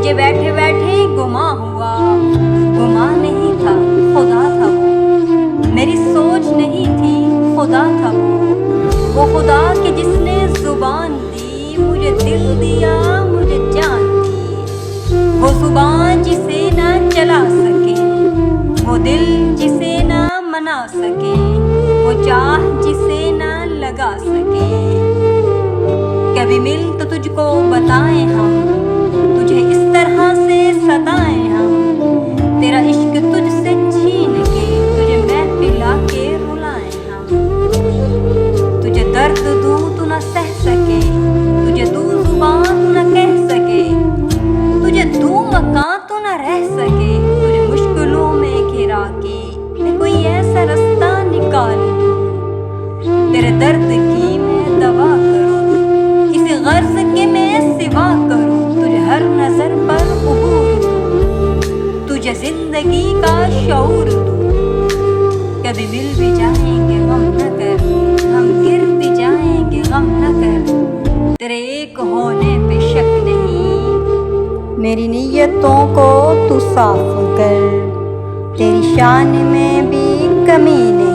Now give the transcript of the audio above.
مجھے بیٹھے بیٹھے گما ہوا، گما نہیں تھا خدا تھا وہ، میری سوچ نہیں تھی خدا تھا وہ خدا کہ جس نے زبان دی، مجھے دل دیا، مجھے جان دی، وہ زبان جسے نہ چلا سکے، وہ دل جسے نہ منا سکے، وہ چاہ جسے نہ لگا سکے۔ کبھی مل تو تجھ کو بتائیں ہم، تجھے اس طرح سے ستائیں ہم، تیرا عشق تجھ سے چھین کے تجھے میں پلا کے رلائیں ہم۔ تجھے درد دوں تو نہ سہ سکے، تجھے دوں زبان تو نہ کہہ سکے، تجھے دوں مکان تو نہ رہ سکے، تجھے مشکلوں میں گھرا کے میں کوئی ایسا رستہ نکال دوں، تیرے درد کی میں دوا کروں، کسی غرض کے میں سوا کروں، تجھے ہر نظر پر عبور دوں، تجھے زندگی کا شعور دوں۔ کبھی مل بھی جائیں گے غم نہ کر، ہم گر بھی جائیں گے غم نہ کر، تیرے ایک ہونے پہ شک نہیں، میری نیتوں کو تو صاف کر، تیری شان میں بھی کمی نہیں۔